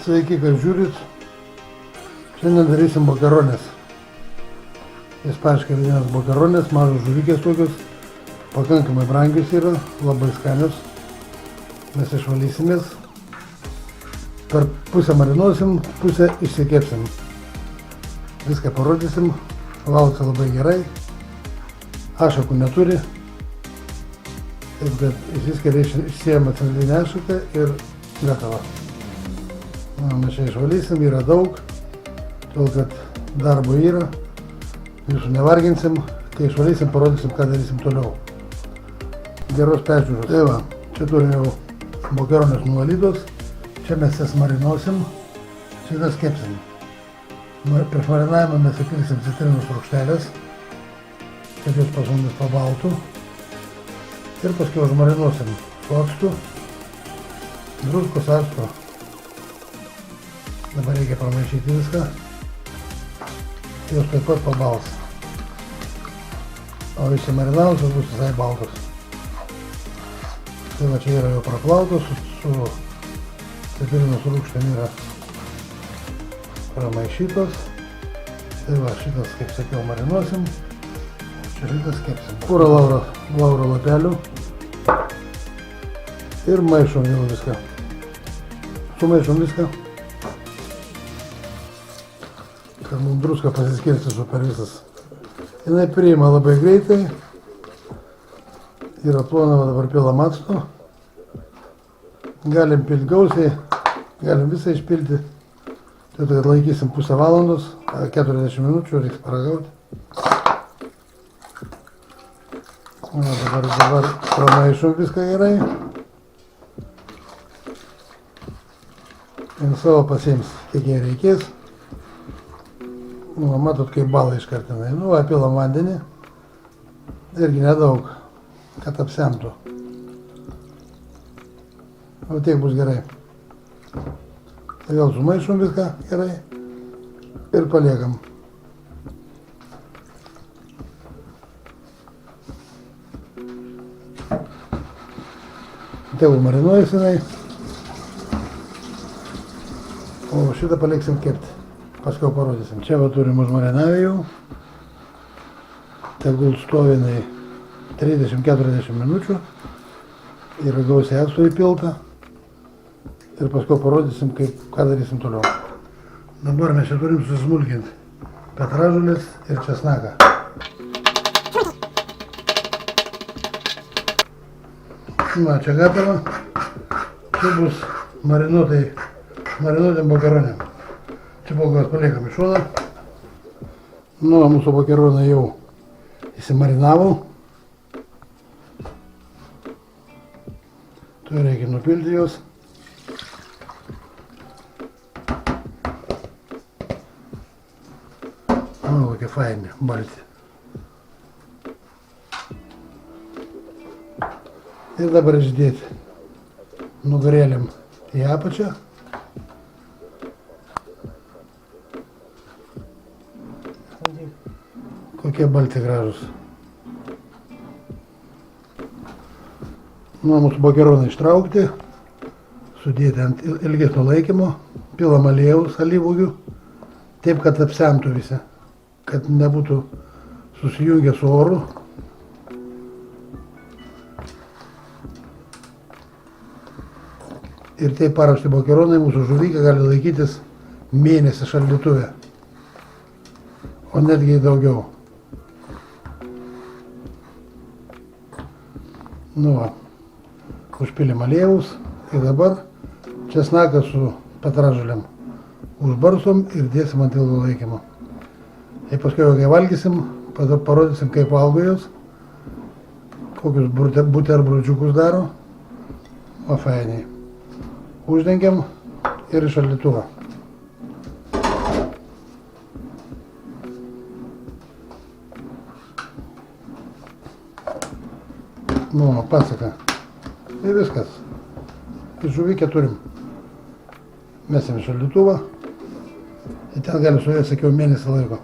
Sveiki, kad žiūrit. Šiandien darysim makaronės. Ispaniškai vadinamas makaronės, mažos žuvikės tokios. Pakankamai brangios yra, labai skanios. Mes išvalysimės. Per pusę marinuosim, pusę išsikepsim. Viską parodysim. Valausia labai gerai. Ašakų neturi. Taip, kad išsiskiria išsiejama centrinė ašaka ir gatava. Mes čia išvalysim, yra daug, todėl kad darbo yra, jūsų nevarginsim, kai išvalysim, parodysim, ką darysim toliau. Geros peržiūros. Tai va, čia turim jau makaronės nuvalytos, čia mes jas marinuosim, šitas kepsim. Prieš marinavimą mes įpilsim citrinos rūgštelės, kad jos pasundys pabaltų. Ir paskui užmarinuosim su actu, druskos acto. Dabar reikia pramaišyti viską. Jos taip pat pabals. O išsimarinavus, jos bus visai baltos. Tai va, čia yra jau praplautos, su citrinos rūgštėm yra pramaišytos. Tai va, šitas, kaip sakiau, marinuosim. Čia šitas kepsim. Pūrą lauro lapelių. Ir maišom vėl viską. Sumaišom viską. Kad mums druska pasiskirstytų per visas. Jinai priima labai greitai. Yra plonama dabar pilam acto. Galim pilti gausiai, galim visą išpilti. Tai kad laikysim pusę valandos, 40 minučių, reiks paragauti. Dabar pramaišom viską gerai. Ir savo pasiims, kiek jai reikės. Matot, kaip balą iškartinai. Pilam vandenį. Irgi nedaug, kad apsemtų. O tiek bus gerai. Tai vėl sumaišom viską gerai ir paliekam. Tegul marinuojasi jinai. O šitą paliksim kepti. Paskui parodysim. Čia va turim užmarinavę jau. Tegul stovi jinai 30-40 minučių. Yra gausiai acto įpilta. Ir paskui parodysim, ką darysim toliau. Dabar mes čia turim susmulkinti petražolės ir česnaką. Na, čia gatava. Čia bus marinuoti makaronėm. Čia bulgas paliekam į šoną. Mūsų makaronai jau įsimarinavo. Tai reikia nupilti juos. Kokie faini, balti. Ir dabar išdėti nugarėlėm į apačią. Kokie balti gražus. Mūsų makaronai ištraukti, sudėti ant ilgesnio laikymo, pilam aliejaus alyvuogių, taip, kad apsemtų visi, kad nebūtų susijungę su oru. Ir taip paruošti makaronai mūsų žuvykę gali laikytis mėnesį šaldytuve, o netgi daugiau. Užpilim aliejaus ir dabar česnaką su petražolėm užbarsom ir dėsim ant ilgo laikymo. Ir paskui, kai valgysim, parodysim, kaip valgo jos, kokius buterbrudžiukus daro. O fainiai. Uždengiam ir į šaldytuvą. Pasaka. Ir viskas. Ir žuvykę turim. Mesim į šaldytuvą. Ir ten gali stovėti, sakiau, mėnesį laiko.